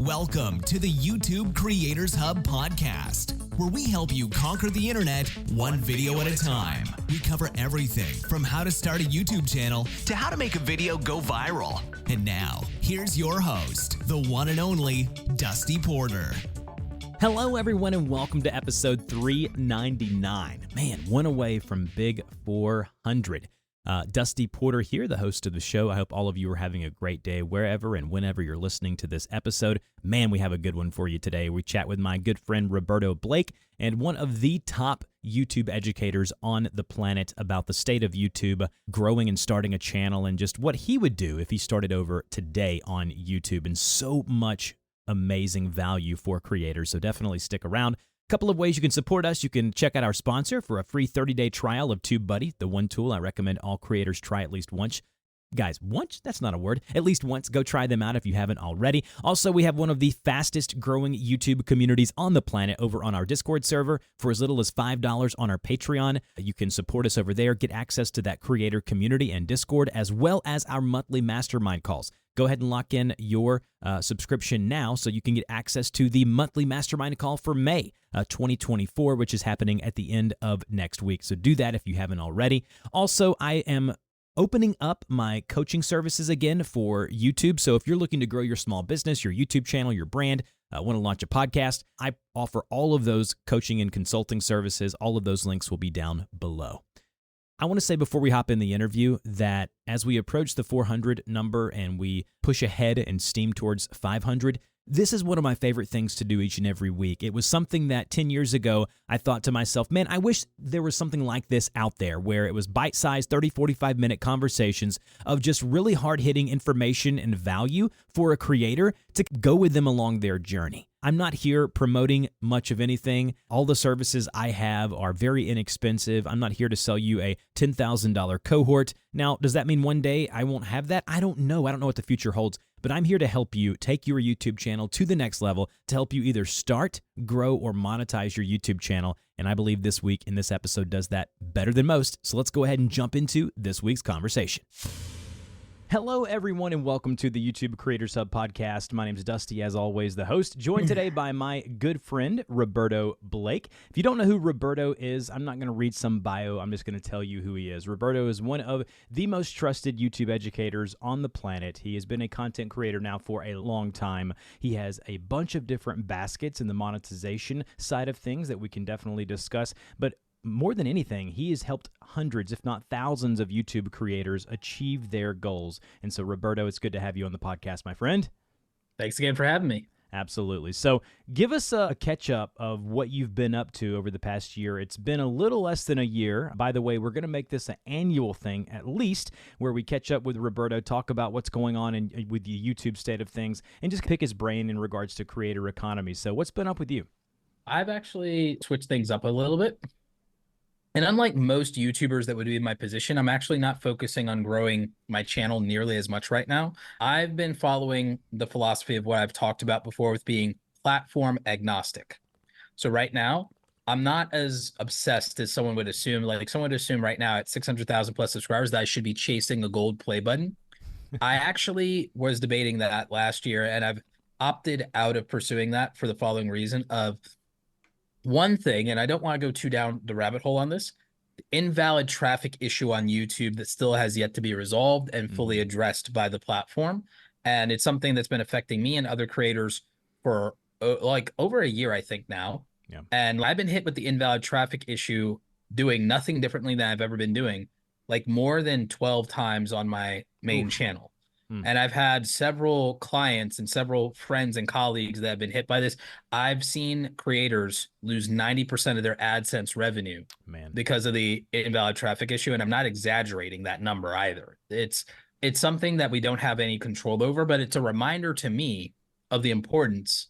Welcome to the YouTube Creators Hub podcast, where we help you conquer the internet one video at a time. We cover everything from how to start a YouTube channel to how to make a video go viral. And now, here's your host, the one and only Dusty Porter. Hello, everyone, and welcome to episode 399. Man, one away from Big 400. Dusty Porter here, the host of the show. I hope all of you are having a great day wherever and whenever you're listening to this episode. Man, we have a good one for you today. We chat with my good friend Roberto Blake, and one of the top YouTube educators on the planet about the state of YouTube, growing and starting a channel, and just what he would do if he started over today on YouTube, and so much amazing value for creators. So definitely stick around. Couple of ways you can support us. You can check out our sponsor for a free 30-day trial of TubeBuddy, the one tool I recommend all creators try at least once. Guys, once? That's not a word. At least once. Go try them out if you haven't already. Also, we have one of the fastest growing YouTube communities on the planet over on our Discord server for as little as $5 on our Patreon. You can support us over there, get access to that creator community and Discord, as well as our monthly mastermind calls. Go ahead and lock in your subscription now so you can get access to the monthly mastermind call for May 2024, which is happening at the end of next week. So do that if you haven't already. Also, I am opening up my coaching services again for YouTube. So if you're looking to grow your small business, your YouTube channel, your brand, want to launch a podcast, I offer all of those coaching and consulting services. All of those links will be down below. I want to say before we hop in the interview that as we approach the 400 number and we push ahead and steam towards 500, this is one of my favorite things to do each and every week. It was something that 10 years ago, I thought to myself, man, I wish there was something like this out there where it was bite-sized 30, 45-minute conversations of just really hard-hitting information and value for a creator to go with them along their journey. I'm not here promoting much of anything. All the services I have are very inexpensive. I'm not here to sell you a $10,000 cohort. Now, does that mean one day I won't have that? I don't know. I don't know what the future holds, but I'm here to help you take your YouTube channel to the next level, to help you either start, grow, or monetize your YouTube channel. And I believe this week in this episode does that better than most. So let's go ahead and jump into this week's conversation. Hello, everyone, and welcome to the YouTube Creators Hub podcast. My name is Dusty, as always, the host, joined today by my good friend, Roberto Blake. If you don't know who Roberto is, I'm not going to read some bio. I'm just going to tell you who he is. Roberto is one of the most trusted YouTube educators on the planet. He has been a content creator now for a long time. He has a bunch of different baskets in the monetization side of things that we can definitely discuss, but more than anything, he has helped hundreds, if not thousands, of YouTube creators achieve their goals. And so, Roberto, it's good to have you on the podcast, my friend. Thanks again for having me. Absolutely. So give us a catch-up of what you've been up to over the past year. It's been a little less than a year. By the way, we're going to make this an annual thing, at least, where we catch up with Roberto, talk about what's going on with the YouTube state of things, and just pick his brain in regards to creator economy. So what's been up with you? I've actually switched things up a little bit. And unlike most YouTubers that would be in my position, I'm actually not focusing on growing my channel nearly as much right now. I've been following the philosophy of what I've talked about before with being platform agnostic. So right now, I'm not as obsessed as someone would assume. Like someone would assume right now at 600,000 plus subscribers that I should be chasing a gold play button. I actually was debating that last year, and I've opted out of pursuing that for the following reason of one thing, and I don't want to go too down the rabbit hole on this, the invalid traffic issue on YouTube that still has yet to be resolved and fully addressed by the platform. And it's something that's been affecting me and other creators for like over a year, I think now. Yeah. And I've been hit with the invalid traffic issue doing nothing differently than I've ever been doing, like more than 12 times on my main channel. And I've had several clients and several friends and colleagues that have been hit by this. I've seen creators lose 90% of their AdSense revenue because of the invalid traffic issue. And I'm not exaggerating that number either. It's something that we don't have any control over, but it's a reminder to me of the importance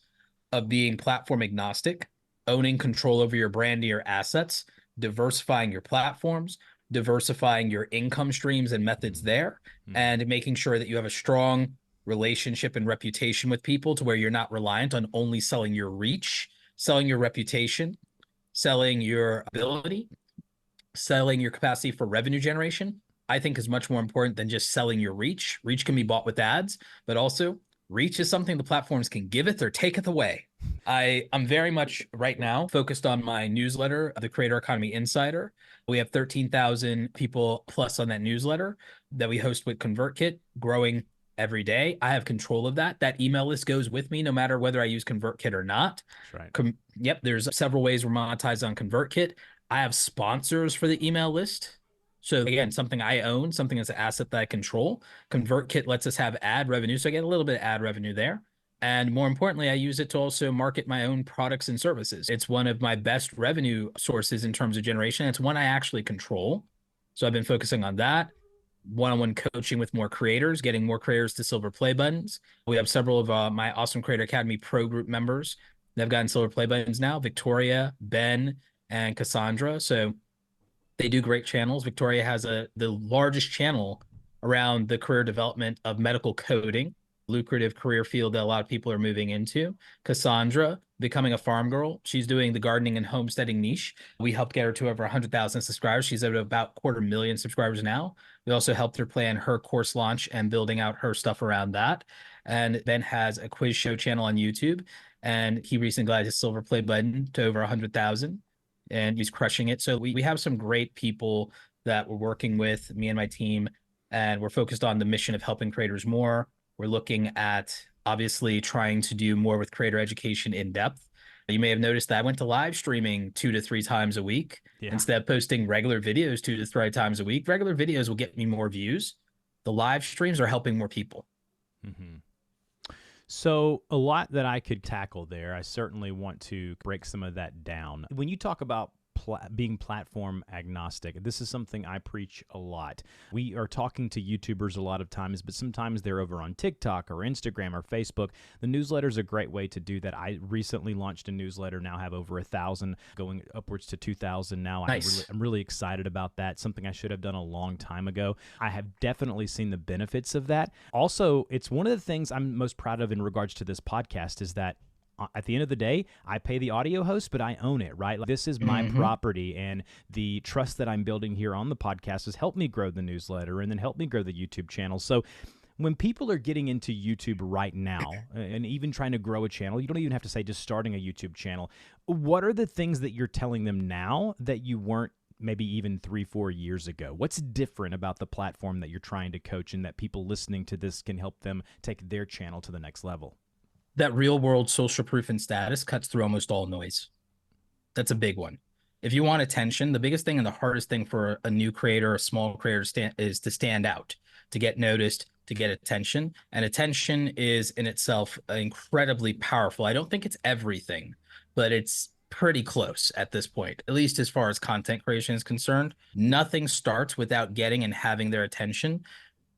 of being platform agnostic, owning control over your brand and your assets, diversifying your platforms, diversifying your income streams and methods there, and making sure that you have a strong relationship and reputation with people to where you're not reliant on only selling your reach, selling your reputation, selling your ability, selling your capacity for revenue generation. I think is much more important than just selling your reach. Reach can be bought with ads, but also Reach is something the platforms can giveth or taketh away. I'm very much right now focused on my newsletter, the Creator Economy Insider. We have 13,000 people plus on that newsletter that we host with ConvertKit, growing every day. I have control of that. That email list goes with me no matter whether I use ConvertKit or not. That's right. Yep, there's several ways we're monetized on ConvertKit. I have sponsors for the email list. So again, something I own, something that's an asset that I control. ConvertKit lets us have ad revenue, so I get a little bit of ad revenue there. And more importantly, I use it to also market my own products and services. It's one of my best revenue sources in terms of generation. It's one I actually control. So I've been focusing on that. One-on-one coaching with more creators, getting more creators to silver play buttons. We have several of my Awesome Creator Academy Pro Group members that have gotten silver play buttons now, Victoria, Ben, and Cassandra. So they do great channels. Victoria has the largest channel around the career development of medical coding, lucrative career field that a lot of people are moving into. Cassandra, becoming a farm girl. She's doing the gardening and homesteading niche. We helped get her to over 100,000 subscribers. She's at about 250,000 subscribers now. We also helped her plan her course launch and building out her stuff around that. And Ben has a quiz show channel on YouTube, and he recently got his silver play button to over 100,000, and he's crushing it. So we have some great people that we're working with, me and my team, and we're focused on the mission of helping creators more. We're looking at obviously trying to do more with creator education in depth. You may have noticed that I went to live streaming 2 to 3 times a week instead of posting regular videos 2 to 3 times a week. Regular videos will get me more views. The live streams are helping more people. Mm-hmm. So a lot that I could tackle there. I certainly want to break some of that down. When you talk about being platform agnostic, this is something I preach a lot. We are talking to YouTubers a lot of times, but sometimes they're over on TikTok or Instagram or Facebook. The newsletter is a great way to do that. I recently launched a newsletter, now have over 1,000, going upwards to 2,000 now. Nice. I'm really excited about that, something I should have done a long time ago. I have definitely seen the benefits of that. Also, it's one of the things I'm most proud of in regards to this podcast is that at the end of the day, I pay the audio host, but I own it, right? Like, this is my property, and the trust that I'm building here on the podcast has helped me grow the newsletter and then help me grow the YouTube channel. So when people are getting into YouTube right now and even trying to grow a channel, you don't even have to say just starting a YouTube channel. What are the things that you're telling them now that you weren't maybe even 3-4 years ago? What's different about the platform that you're trying to coach and that people listening to this can help them take their channel to the next level? That real world social proof and status cuts through almost all noise. That's a big one. If you want attention, the biggest thing and the hardest thing for a new creator, a small creator is to stand out, to get noticed, to get attention. And attention is in itself incredibly powerful. I don't think it's everything, but it's pretty close at this point, at least as far as content creation is concerned. Nothing starts without getting and having their attention.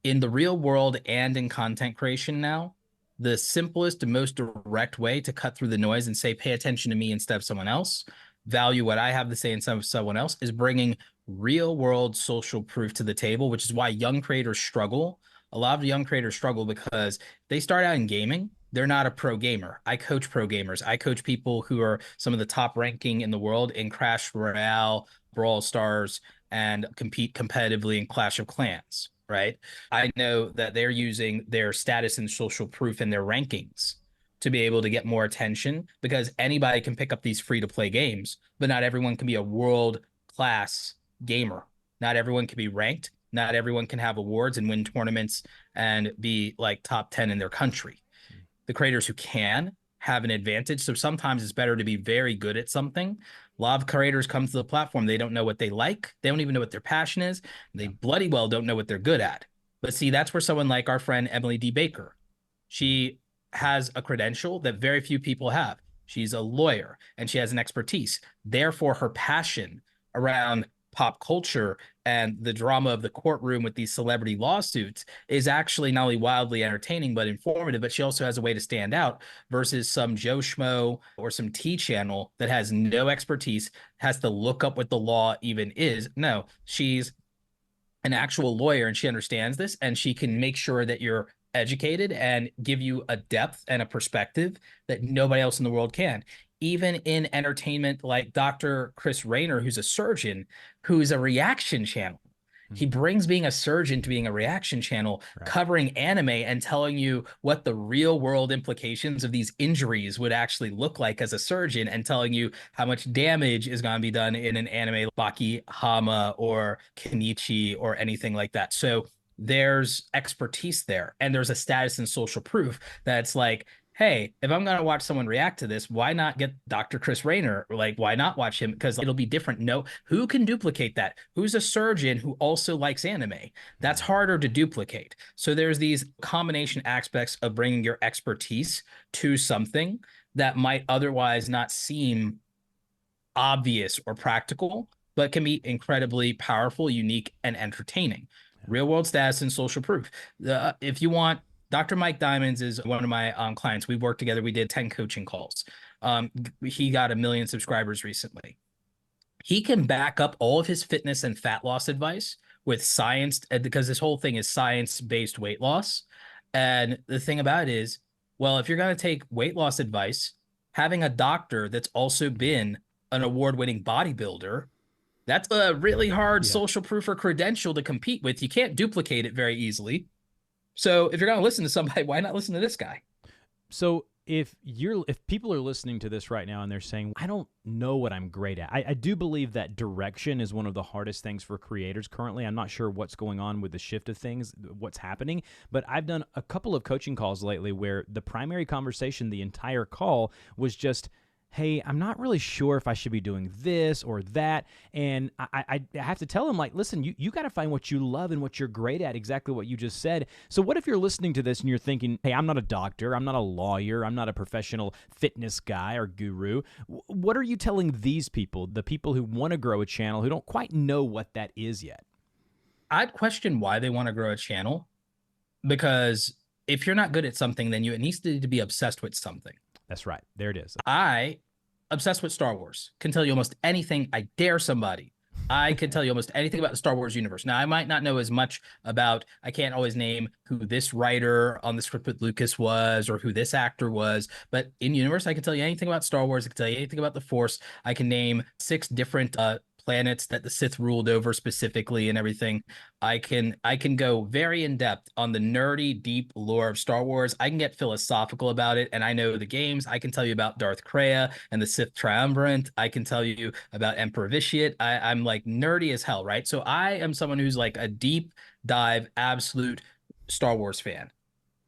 In the real world and in content creation now, the simplest and most direct way to cut through the noise and say, pay attention to me instead of someone else, value what I have to say instead of someone else, is bringing real world social proof to the table, which is why young creators struggle. A lot of young creators struggle because they start out in gaming. They're not a pro gamer. I coach pro gamers. I coach people who are some of the top ranking in the world in Crash Royale, Brawl Stars, and compete competitively in Clash of Clans. Right? I know that they're using their status and social proof in their rankings to be able to get more attention, because anybody can pick up these free-to-play games, but not everyone can be a world-class gamer. Not everyone can be ranked. Not everyone can have awards and win tournaments and be like top 10 in their country. The creators who can have an advantage. So sometimes it's better to be very good at something. A lot of creators come to the platform. They don't know what they like. They don't even know what their passion is. They bloody well don't know what they're good at. But see, that's where someone like our friend Emily D. Baker, she has a credential that very few people have. She's a lawyer and she has an expertise. Therefore, her passion around pop culture and the drama of the courtroom with these celebrity lawsuits is actually not only wildly entertaining but informative, but she also has a way to stand out versus some Joe Schmo or some T channel that has no expertise, has to look up what the law even is. No, she's an actual lawyer and she understands this, and she can make sure that you're educated and give you a depth and a perspective that nobody else in the world can. Even in entertainment, like Dr. Chris Rayner, who's a surgeon, who's a reaction channel. He brings being a surgeon to being a reaction channel, Right. covering anime and telling you what the real world implications of these injuries would actually look like as a surgeon, and telling you how much damage is going to be done in an anime Baki Hama or Kenichi or anything like that. So there's expertise there, and there's a status and social proof that's like, hey, if I'm going to watch someone react to this, why not get Dr. Chris Rayner? Like, why not watch him? Because it'll be different. No, who can duplicate that? Who's a surgeon who also likes anime? That's harder to duplicate. So there's these combination aspects of bringing your expertise to something that might otherwise not seem obvious or practical, but can be incredibly powerful, unique, and entertaining. Real world status and social proof. If you want, Dr. Mike Diamonds is one of my clients. We worked together. We did 10 coaching calls. He got 1 million subscribers recently. He can back up all of his fitness and fat loss advice with science, because this whole thing is science-based weight loss. And the thing about it is, well, if you're going to take weight loss advice, having a doctor that's also been an award-winning bodybuilder, that's a really hard social proof or credential to compete with. You can't duplicate it very easily. So if you're going to listen to somebody, why not listen to this guy? So if people are listening to this right now and they're saying, I don't know what I'm great at, I do believe that direction is one of the hardest things for creators currently. I'm not sure what's going on with the shift of things, what's happening, but I've done a couple of coaching calls lately where the primary conversation, the entire call, was just, hey, I'm not really sure if I should be doing this or that. And I have to tell them, like, listen, you got to find what you love and what you're great at, exactly what you just said. So what if you're listening to this and you're thinking, hey, I'm not a doctor, I'm not a lawyer, I'm not a professional fitness guy or guru. What are you telling these people, the people who want to grow a channel, who don't quite know what that is yet? I'd question why they want to grow a channel, because if you're not good at something, then you need to be obsessed with something. That's right. There it is. I, obsessed with Star Wars, can tell you almost anything. I dare somebody. I can tell you almost anything about the Star Wars universe. Now, I might not know as much about, I can't always name who this writer on the script with Lucas was or who this actor was, but in universe, I can tell you anything about Star Wars. I can tell you anything about the Force. I can name 6 different planets that the Sith ruled over specifically and everything. I can go very in depth on the nerdy, deep lore of Star Wars. I can get philosophical about it, and I know the games. I can tell you about Darth Kreia and the Sith Triumvirate. I can tell you about Emperor Vitiate. I'm like nerdy as hell, right? So I am someone who's like a deep dive, absolute Star Wars fan.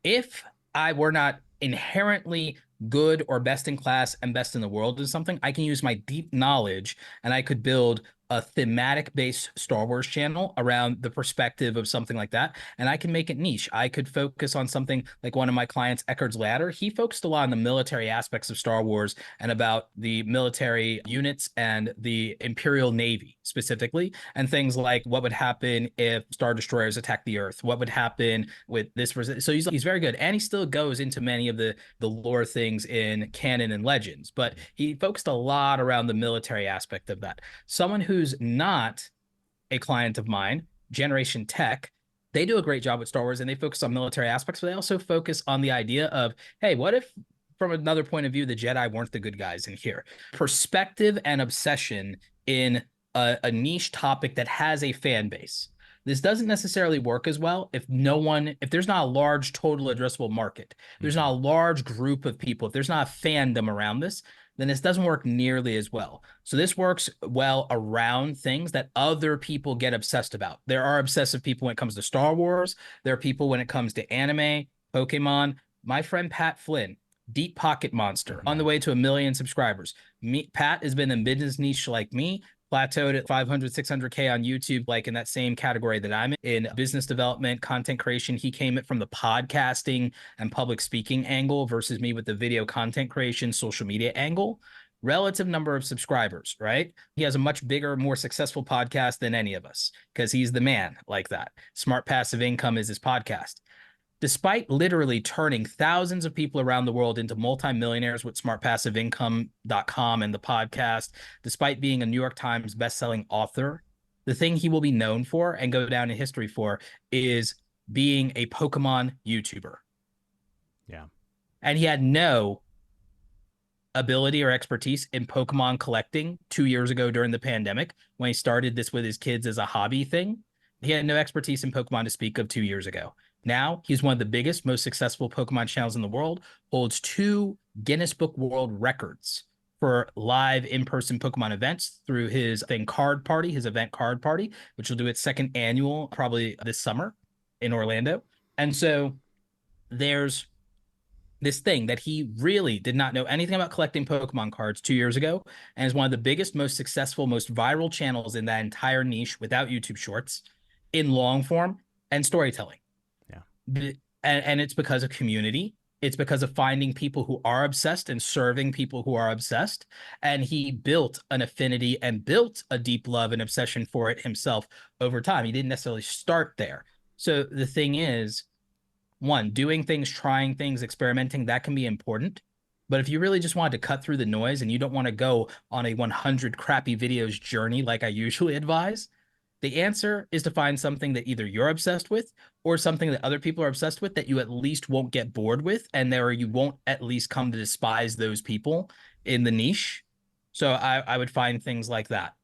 If I were not inherently good or best in class and best in the world in something, I can use my deep knowledge and I could build a thematic-based Star Wars channel around the perspective of something like that, and I can make it niche. I could focus on something like one of my clients, Eckerd's Ladder. He focused a lot on the military aspects of Star Wars and about the military units and the Imperial Navy specifically, and things like what would happen if Star Destroyers attacked the Earth, what would happen with this person. So he's very good, and he still goes into many of the lore things in canon and legends, but he focused a lot around the military aspect of that. Someone who's not a client of mine, Generation Tech, they do a great job with Star Wars and they focus on military aspects, but they also focus on the idea of, hey, what if from another point of view, the Jedi weren't the good guys in here? Perspective and obsession in a niche topic that has a fan base. This doesn't necessarily work as well if there's not a large total addressable market, there's not a large group of people, if there's not a fandom around this, then this doesn't work nearly as well. So this works well around things that other people get obsessed about. There are obsessive people when it comes to Star Wars. There are people when it comes to anime, Pokemon. My friend Pat Flynn, Deep Pocket Monster, on the way to 1 million subscribers. Pat has been in business niche like me, plateaued at 500, 600K on YouTube, like in that same category that I'm in business development, content creation. He came it from the podcasting and public speaking angle versus me with the video content creation, social media angle. Relative number of subscribers, right? He has a much bigger, more successful podcast than any of us because he's the man like that. Smart Passive Income is his podcast. Despite literally turning thousands of people around the world into multimillionaires with smartpassiveincome.com and the podcast, despite being a New York Times bestselling author, the thing he will be known for and go down in history for is being a Pokemon YouTuber. Yeah. And he had no ability or expertise in Pokemon collecting 2 years ago during the pandemic when he started this with his kids as a hobby thing. He had no expertise in Pokemon to speak of 2 years ago. Now he's one of the biggest, most successful Pokemon channels in the world, holds 2 Guinness Book World Records for live in-person Pokemon events through his card party, his event card party, which will do its second annual probably this summer in Orlando. And so there's this thing that he really did not know anything about collecting Pokemon cards 2 years ago, and is one of the biggest, most successful, most viral channels in that entire niche without YouTube Shorts in long form and storytelling. Yeah. And it's because of community. It's because of finding people who are obsessed and serving people who are obsessed. And he built an affinity and built a deep love and obsession for it himself over time. He didn't necessarily start there. So the thing is, one, doing things, trying things, experimenting, that can be important. But if you really just wanted to cut through the noise and you don't want to go on a 100 crappy videos journey like I usually advise, the answer is to find something that either you're obsessed with or something that other people are obsessed with that you at least won't get bored with, and there you won't at least come to despise those people in the niche. So I would find things like that.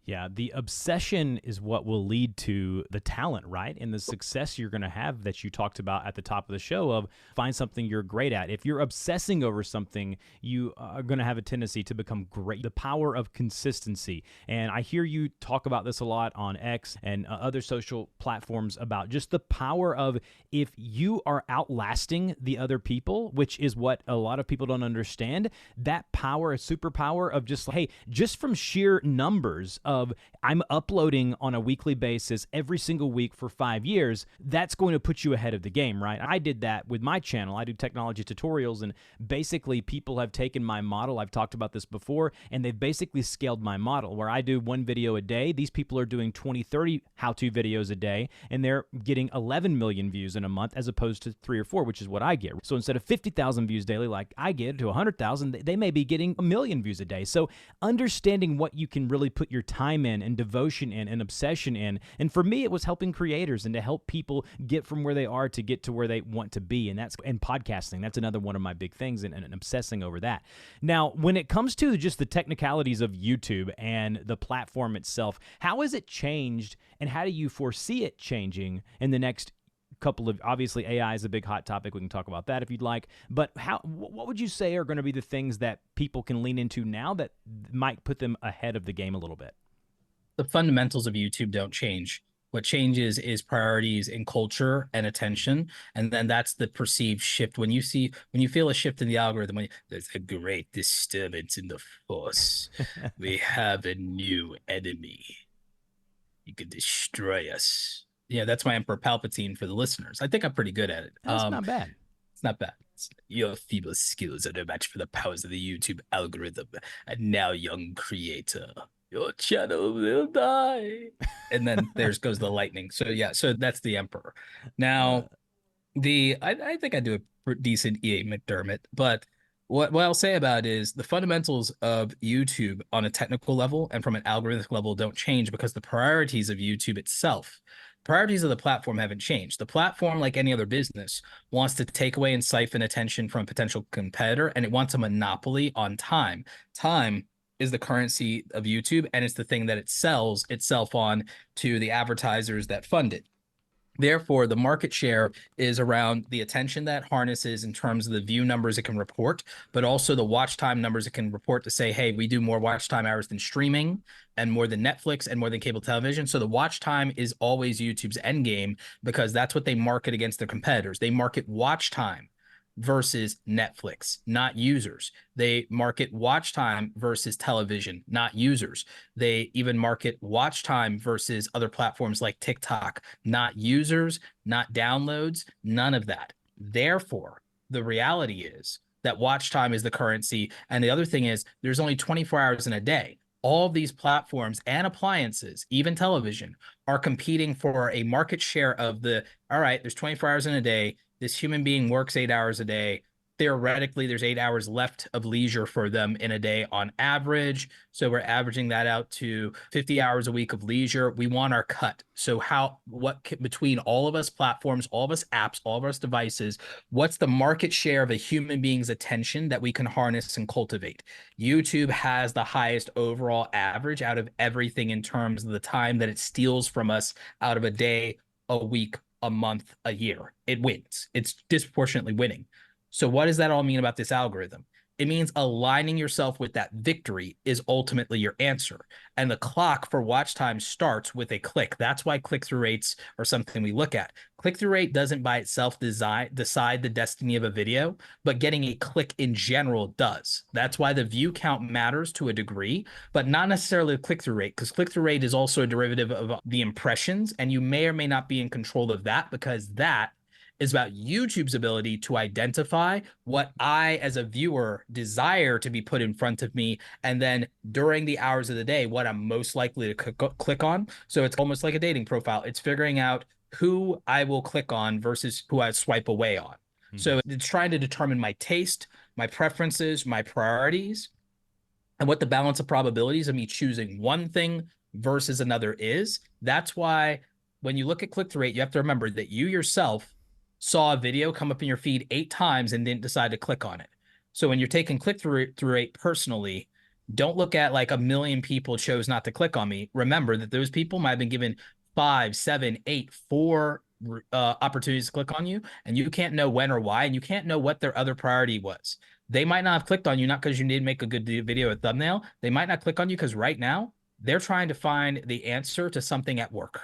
Yeah, the obsession is what will lead to the talent, right? And the success you're going to have that you talked about at the top of the show of find something you're great at. If you're obsessing over something, you are going to have a tendency to become great. The power of consistency. And I hear you talk about this a lot on X and other social platforms about just the power of if you are outlasting the other people, which is what a lot of people don't understand, that power, a superpower of just, hey, just from sheer numbers of I'm uploading on a weekly basis every single week for 5 years, that's going to put you ahead of the game, right? I did that with my channel. I do technology tutorials, and basically people have taken my model. I've talked about this before, and they've basically scaled my model where I do 1 video a day. These people are doing 20, 30 how-to videos a day, and they're getting 11 million views in a month as opposed to 3 or 4, which is what I get. So instead of 50,000 views daily like I get to 100,000, they may be getting 1 million views a day. So understanding what you can really put your time in and devotion in and obsession in. And for me, it was helping creators and to help people get from where they are to get to where they want to be. And podcasting. That's another one of my big things and obsessing over that. Now, when it comes to just the technicalities of YouTube and the platform itself, how has it changed and how do you foresee it changing in the next couple of, obviously AI is a big hot topic. We can talk about that if you'd like, but what would you say are going to be the things that people can lean into now that might put them ahead of the game a little bit? The fundamentals of YouTube don't change. What changes is priorities in culture and attention. And then that's the perceived shift. When you feel a shift in the algorithm, there's a great disturbance in the force. We have a new enemy. You could destroy us. Yeah, that's my Emperor Palpatine for the listeners. I think I'm pretty good at it. That's not bad. It's not bad. Your feeble skills are no match for the powers of the YouTube algorithm. And now, young creator, your channel will die. And then there's goes the lightning. So yeah, so that's the Emperor. Now, I think I do a decent EA McDermott, but what I'll say about it is the fundamentals of YouTube on a technical level and from an algorithmic level don't change because the priorities of YouTube itself, priorities of the platform haven't changed. The platform, like any other business, wants to take away and siphon attention from a potential competitor, and it wants a monopoly on time. Time is the currency of YouTube, and it's the thing that it sells itself on to the advertisers that fund it. Therefore, the market share is around the attention that harnesses in terms of the view numbers it can report, but also the watch time numbers it can report to say, hey, we do more watch time hours than streaming and more than Netflix and more than cable television. So the watch time is always YouTube's end game because that's what they market against their competitors. They market watch time versus Netflix, not users. They market watch time versus television, not users. They even market watch time versus other platforms like TikTok, not users, not downloads, none of that. Therefore, the reality is that watch time is the currency. And the other thing is there's only 24 hours in a day. All of these platforms and appliances, even television, are competing for a market share of all right, there's 24 hours in a day. This human being works 8 hours a day. theoretically, there's 8 hours left of leisure for them in a day on average. So we're averaging that out to 50 hours a week of leisure. We want our cut. So between all of us platforms, all of us apps, all of us devices, what's the market share of a human being's attention that we can harness and cultivate? YouTube has the highest overall average out of everything in terms of the time that it steals from us out of a day, a week, a month, a year. It wins. It's disproportionately winning. So what does that all mean about this algorithm? It means aligning yourself with that victory is ultimately your answer. And the clock for watch time starts with a click. That's why click-through rates are something we look at. Click-through rate doesn't by itself decide the destiny of a video, but getting a click in general does. That's why the view count matters to a degree, but not necessarily the click-through rate, because click-through rate is also a derivative of the impressions, and you may or may not be in control of that, because that is about YouTube's ability to identify what I, as a viewer, desire to be put in front of me, and then during the hours of the day, what I'm most likely to click on. So it's almost like a dating profile. It's figuring out who I will click on versus who I swipe away on. So it's trying to determine my taste, my preferences, my priorities, and what the balance of probabilities of me choosing one thing versus another is. That's why when you look at click-through rate, you have to remember that you yourself saw a video come up in your feed 8 times and didn't decide to click on it. So when you're taking click-through rate personally, don't look at like 1 million people chose not to click on me. Remember that those people might have been given 5, 7, 8, 4 opportunities to click on you, and you can't know when or why, and you can't know what their other priority was. They might not have clicked on you not because you didn't make a good video or thumbnail. They might not click on you because right now they're trying to find the answer to something at work.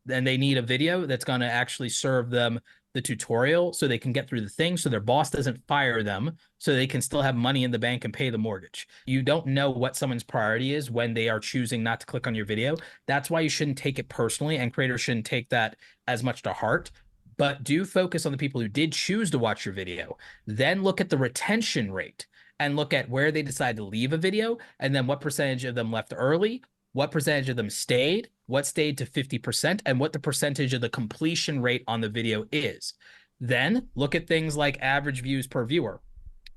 Then they need a video that's going to actually serve them the tutorial so they can get through the thing, so their boss doesn't fire them, so they can still have money in the bank and pay the mortgage. You don't know what someone's priority is when they are choosing not to click on your video. That's why you shouldn't take it personally, and creators shouldn't take that as much to heart. But do focus on the people who did choose to watch your video. Then look at the retention rate and look at where they decide to leave a video, and then what percentage of them left early, what percentage of them stayed, what stayed to 50%, and what the percentage of the completion rate on the video is. Then look at things like average views per viewer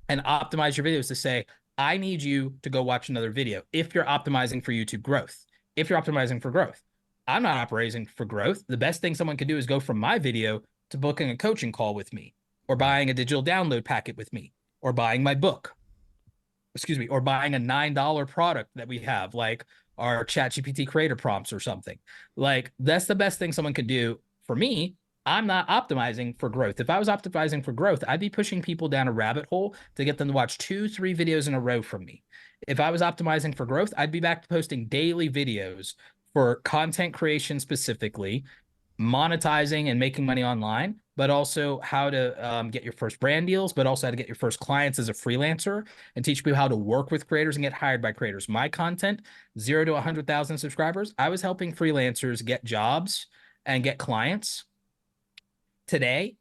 and optimize your videos to say, I need you to go watch another video if you're optimizing for YouTube growth. If you're optimizing for growth. I'm not optimizing for growth. The best thing someone can do is go from my video to booking a coaching call with me, or buying a digital download packet with me, or buying my book, or buying a $9 product that we have, like our ChatGPT creator prompts or something. Like, that's the best thing someone could do. For me, I'm not optimizing for growth. If I was optimizing for growth, I'd be pushing people down a rabbit hole to get them to watch 2, 3 videos in a row from me. If I was optimizing for growth, I'd be back to posting daily videos for content creation specifically, monetizing and making money online, but also how to get your first brand deals, but also how to get your first clients as a freelancer, and teach people how to work with creators and get hired by creators. My content, 0 to 100,000 subscribers, I was helping freelancers get jobs and get clients. Today,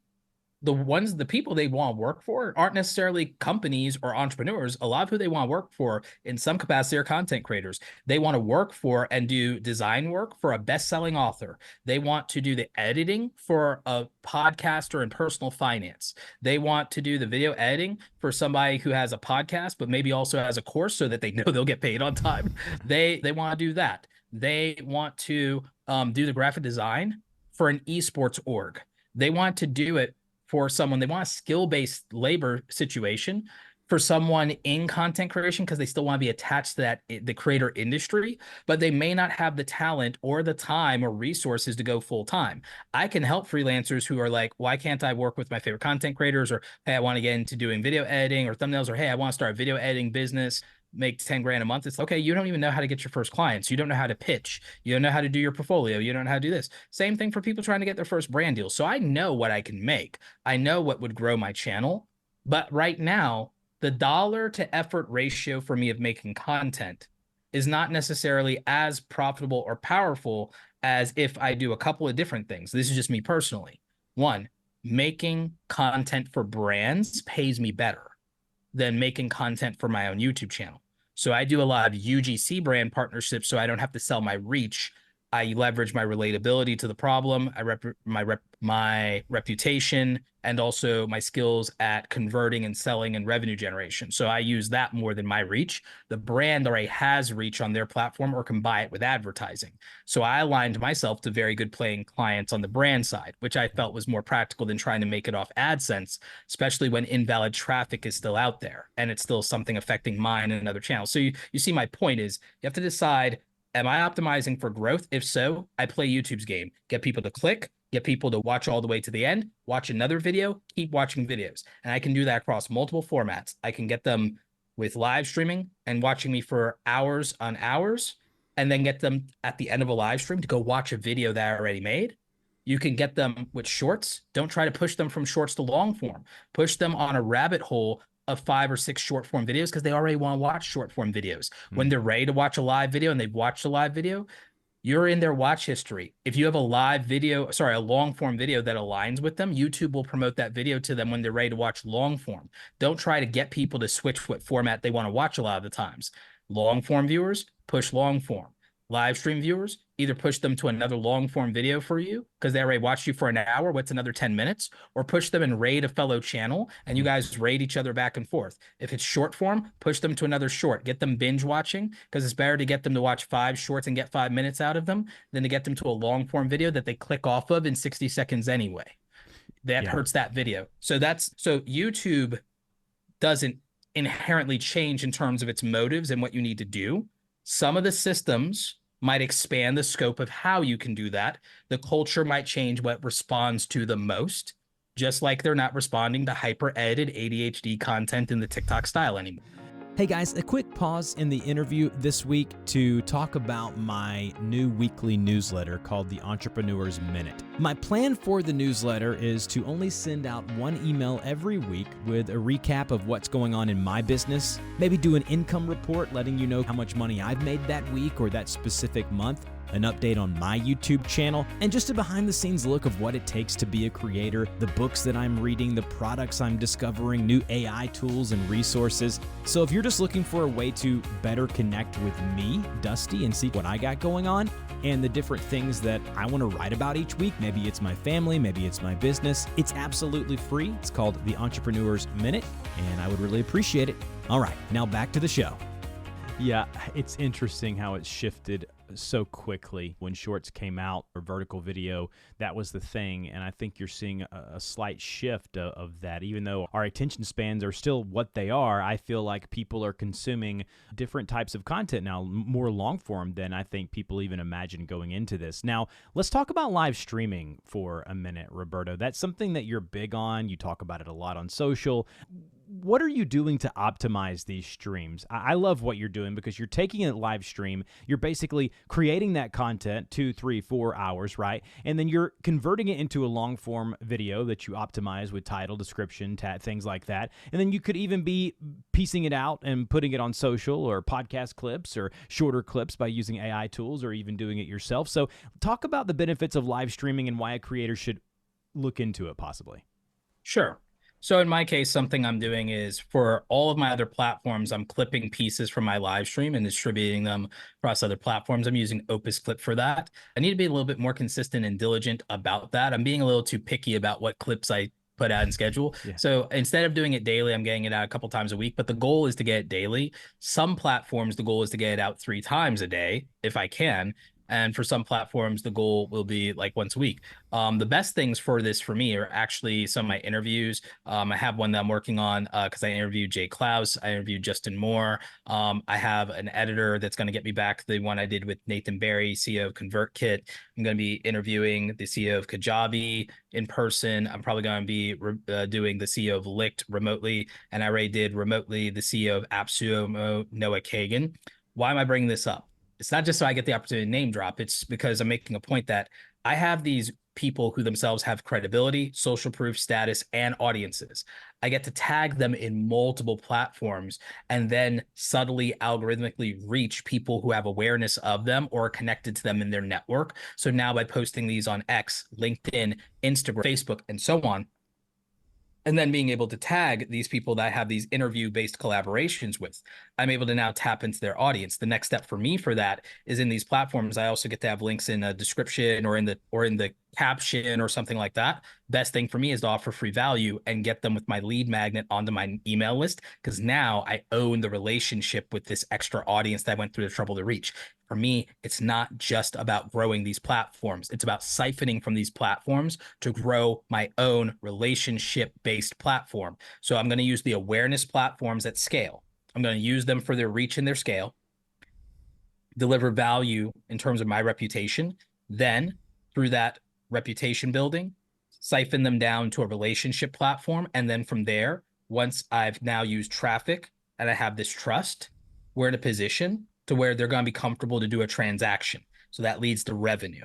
the people they want to work for aren't necessarily companies or entrepreneurs. A lot of who they want to work for in some capacity are content creators. They want to work for and do design work for a best-selling author. They want to do the editing for a podcaster in personal finance. They want to do the video editing for somebody who has a podcast, but maybe also has a course so that they know they'll get paid on time. They want to do that. They want to do the graphic design for an esports org. They want to do it for someone, they want a skill-based labor situation for someone in content creation because they still want to be attached to the creator industry, but they may not have the talent or the time or resources to go full-time. I can help freelancers who are like, why can't I work with my favorite content creators? Or, hey, I want to get into doing video editing or thumbnails, or, hey, I want to start a video editing business, make 10 grand a month. It's okay. You don't even know how to get your first clients. You don't know how to pitch. You don't know how to do your portfolio. You don't know how to do this. Same thing for people trying to get their first brand deal. So I know what I can make. I know what would grow my channel. But right now, the dollar to effort ratio for me of making content is not necessarily as profitable or powerful as if I do a couple of different things. This is just me personally. One, making content for brands pays me better than making content for my own YouTube channel. So I do a lot of UGC brand partnerships so I don't have to sell my reach. I leverage my relatability to the problem. I my reputation, and also my skills at converting and selling and revenue generation. So I use that more than my reach. The brand already has reach on their platform or can buy it with advertising. So I aligned myself to very good paying clients on the brand side, which I felt was more practical than trying to make it off AdSense, especially when invalid traffic is still out there and it's still something affecting mine and other channels. So you see, my point is you have to decide, am I optimizing for growth? If so, I play YouTube's game. Get people to click, get people to watch all the way to the end, watch another video, keep watching videos. And I can do that across multiple formats. I can get them with live streaming and watching me for hours on hours, and then get them at the end of a live stream to go watch a video that I already made. You can get them with shorts. Don't try to push them from shorts to long form. Push them on a rabbit hole of 5 or 6 short form videos because they already want to watch short form videos. When they're ready to watch a live video and they've watched a live video, you're in their watch history. If you have a a long form video that aligns with them, YouTube will promote that video to them when they're ready to watch long form. Don't try to get people to switch what format they want to watch a lot of the times. Long form viewers, push long form. Live stream viewers, either push them to another long form video for you because they already watched you for an hour. What's another 10 minutes? Or push them and raid a fellow channel and you guys raid each other back and forth. If it's short form, push them to another short. Get them binge watching because it's better to get them to watch 5 shorts and get 5 minutes out of them than to get them to a long form video that they click off of in 60 seconds anyway. That hurts that video. So YouTube doesn't inherently change in terms of its motives and what you need to do. Some of the systems might expand the scope of how you can do that. The culture might change what responds to the most, just like they're not responding to hyper-edited ADHD content in the TikTok style anymore. Hey guys, a quick pause in the interview this week to talk about my new weekly newsletter called the Entrepreneur's Minute. My plan for the newsletter is to only send out one email every week with a recap of what's going on in my business, maybe do an income report letting you know how much money I've made that week or that specific month, an update on my YouTube channel, and just a behind-the-scenes look of what it takes to be a creator, the books that I'm reading, the products I'm discovering, new AI tools and resources. So if you're just looking for a way to better connect with me, Dusty, and see what I got going on, and the different things that I want to write about each week, maybe it's my family, maybe it's my business, it's absolutely free. It's called the Entrepreneur's Minute, and I would really appreciate it. All right, now back to the show. Yeah, it's interesting how it's shifted so quickly. When shorts came out or vertical video, that was the thing. And I think you're seeing a slight shift of that. Even though our attention spans are still what they are, I feel like people are consuming different types of content now, more long form than I think people even imagined going into this. Now, let's talk about live streaming for a minute, Roberto. That's something that you're big on. You talk about it a lot on social. What are you doing to optimize these streams? I love what you're doing because you're taking a live stream, you're basically creating that content 2, 3, 4 hours, right? And then you're converting it into a long form video that you optimize with title, description, things like that. And then you could even be piecing it out and putting it on social or podcast clips or shorter clips by using AI tools or even doing it yourself. So talk about the benefits of live streaming and why a creator should look into it possibly. Sure. So in my case, something I'm doing is for all of my other platforms, I'm clipping pieces from my live stream and distributing them across other platforms. I'm using Opus Clip for that. I need to be a little bit more consistent and diligent about that. I'm being a little too picky about what clips I put out and schedule. Yeah. So instead of doing it daily, I'm getting it out a couple times a week, but the goal is to get it daily. Some platforms, the goal is to get it out 3 times a day if I can. And for some platforms, the goal will be like once a week. The best things for this for me are actually some of my interviews. I have one that I'm working on because I interviewed Jay Klaus. I interviewed Justin Moore. I have an editor that's going to get me back the one I did with Nathan Barry, CEO of ConvertKit. I'm going to be interviewing the CEO of Kajabi in person. I'm probably going to be doing the CEO of Licked remotely. And I already did remotely the CEO of AppSumo, Noah Kagan. Why am I bringing this up? It's not just so I get the opportunity to name drop. It's because I'm making a point that I have these people who themselves have credibility, social proof, status, and audiences. I get to tag them in multiple platforms and then subtly, algorithmically reach people who have awareness of them or are connected to them in their network. So now by posting these on X, LinkedIn, Instagram, Facebook, and so on, and then being able to tag these people that I have these interview-based collaborations with, I'm able to now tap into their audience. The next step for me for that is in these platforms, I also get to have links in a description or in the caption or something like that, best thing for me is to offer free value and get them with my lead magnet onto my email list, because now I own the relationship with this extra audience that I went through the trouble to reach. For me, it's not just about growing these platforms. It's about siphoning from these platforms to grow my own relationship-based platform. So I'm going to use the awareness platforms at scale. I'm going to use them for their reach and their scale, deliver value in terms of my reputation, then through that reputation building, siphon them down to a relationship platform. And then from there, once I've now used traffic and I have this trust, we're in a position to where they're going to be comfortable to do a transaction. So that leads to revenue.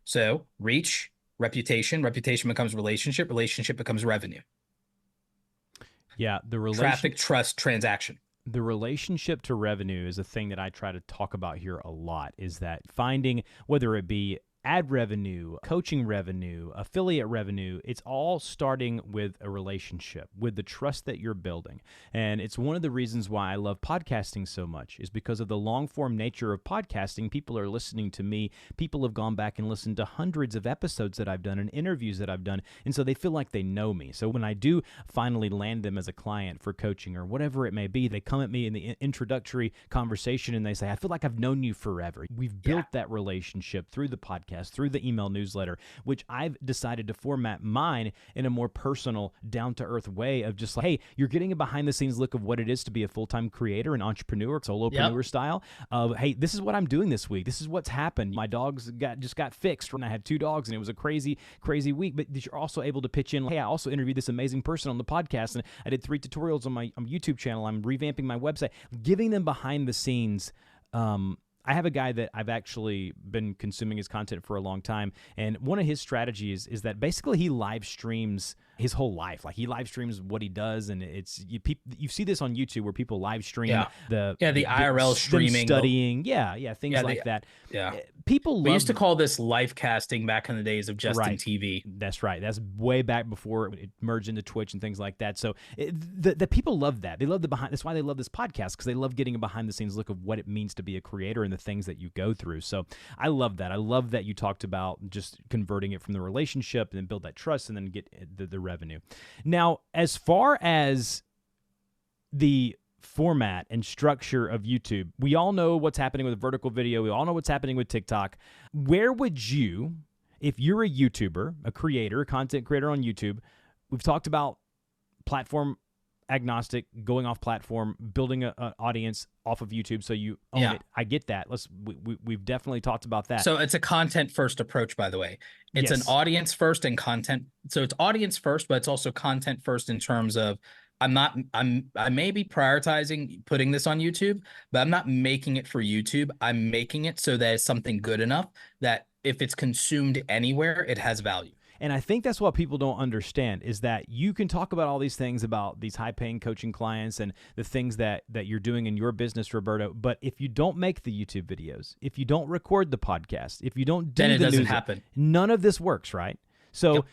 So reach, reputation becomes relationship becomes revenue. Yeah, traffic, trust, transaction. The relationship to revenue is a thing that I try to talk about here a lot, is that finding, whether it be ad revenue, coaching revenue, affiliate revenue, it's all starting with a relationship, with the trust that you're building. And it's one of the reasons why I love podcasting so much, is because of the long form nature of podcasting. People are listening to me. People have gone back and listened to hundreds of episodes that I've done and interviews that I've done. And so they feel like they know me. So when I do finally land them as a client for coaching or whatever it may be, they come at me in the introductory conversation and they say, I feel like I've known you forever. We've built that relationship through the podcast, through the email newsletter, which I've decided to format mine in a more personal, down-to-earth way of just like, hey, you're getting a behind-the-scenes look of what it is to be a full-time creator, an entrepreneur, solopreneur style of, hey, this is what I'm doing this week. This is what's happened. My dogs just got fixed when I had 2 dogs, and it was a crazy, crazy week. But you're also able to pitch in, hey, I also interviewed this amazing person on the podcast, and I did 3 tutorials on my YouTube channel. I'm revamping my website, giving them behind the scenes. I have a guy that I've actually been consuming his content for a long time, and one of his strategies is that basically he live streams his whole life. Like, he live streams what he does, and you see this on YouTube where people live stream the IRL streaming, studying, things like that. Yeah, people love. We used to call this live casting back in the days of Justin TV. That's right. That's way back before it merged into Twitch and things like that. So the people love that. They love the behind. That's why they love this podcast, because they love getting a behind the scenes look of what it means to be a creator and the things that you go through. So I love that. I love that you talked about just converting it from the relationship and then build that trust and then get the revenue. Now, as far as the format and structure of YouTube, we all know what's happening with vertical video. We all know what's happening with TikTok. Where would you, if you're a YouTuber, a creator, a content creator on YouTube, we've talked about platform agnostic, going off platform, building an audience off of YouTube so you own it. I get that. We've definitely talked about that. So it's a content first approach, by the way. It's an audience first and content. So it's audience first, but it's also content first in terms of I may be prioritizing putting this on YouTube, but I'm not making it for YouTube. I'm making it so that it's something good enough that if it's consumed anywhere, it has value. And I think that's what people don't understand, is that you can talk about all these things about these high-paying coaching clients and the things that you're doing in your business, Roberto. But if you don't make the YouTube videos, if you don't record the podcast, if you don't do then it the doesn't news, happen. None of this works, right? So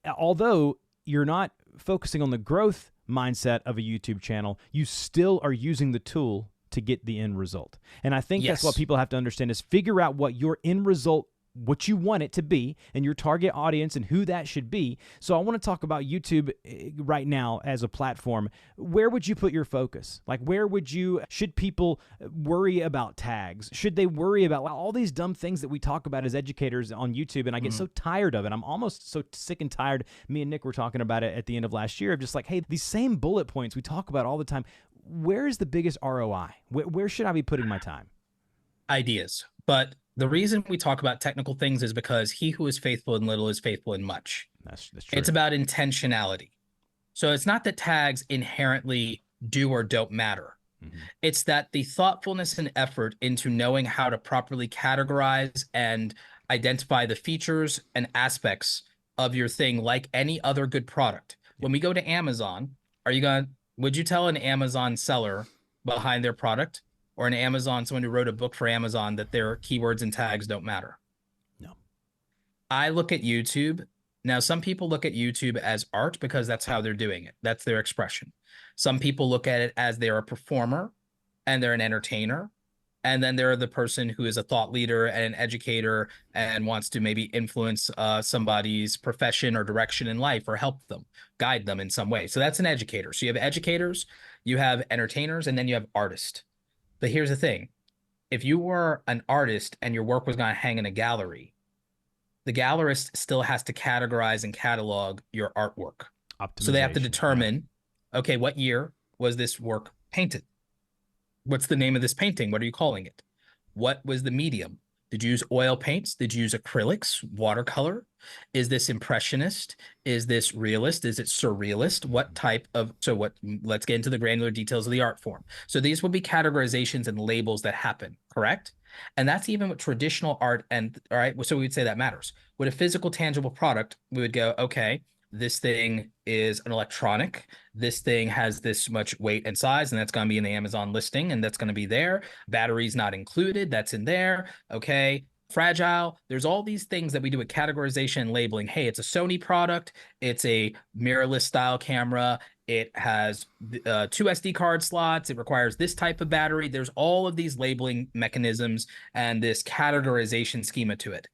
although you're not focusing on the growth mindset of a YouTube channel, you still are using the tool to get the end result. And I think that's what people have to understand, is figure out what your end result, what you want it to be, and your target audience and who that should be. So I want to talk about YouTube right now as a platform. Where would you put your focus? Like, should people worry about tags? Should they worry about all these dumb things that we talk about as educators on YouTube? And I get so tired of it. I'm almost so sick and tired. Me and Nick were talking about it at the end of last year of just like, hey, these same bullet points we talk about all the time. Where is the biggest ROI? Where should I be putting my time? Ideas. But the reason we talk about technical things is because he who is faithful in little is faithful in much. That's true. It's about intentionality. So it's not that tags inherently do or don't matter. It's that the thoughtfulness and effort into knowing how to properly categorize and identify the features and aspects of your thing, like any other good product. When we go to Amazon, would you tell an Amazon seller behind their product, or an Amazon, someone who wrote a book for Amazon, that their keywords and tags don't matter? No. I look at YouTube. Now, some people look at YouTube as art because that's how they're doing it. That's their expression. Some people look at it as they're a performer and they're an entertainer. And then there are the person who is a thought leader and an educator and wants to maybe influence somebody's profession or direction in life or help them, guide them in some way. So that's an educator. So you have educators, you have entertainers, and then you have artists. But here's the thing. If you were an artist and your work was going to hang in a gallery, the gallerist still has to categorize and catalog your artwork. So they have to determine, okay, what year was this work painted? What's the name of this painting? What are you calling it? What was the medium? Did you use oil paints? Did you use acrylics, watercolor? Is this impressionist? Is this realist? Is it surrealist? What type of, let's get into the granular details of the art form. So these will be categorizations and labels that happen, correct? And that's even with traditional art. And all right, so we would say that matters. With a physical, tangible product, we would go, okay, this thing is an electronic. This thing has this much weight and size, and that's going to be in the Amazon listing, and that's going to be there. Batteries not included. That's in there. Okay. Fragile. There's all these things that we do with categorization and labeling. Hey, it's a Sony product. It's a mirrorless style camera. It has 2 SD card slots. It requires this type of battery. There's all of these labeling mechanisms and this categorization schema to it.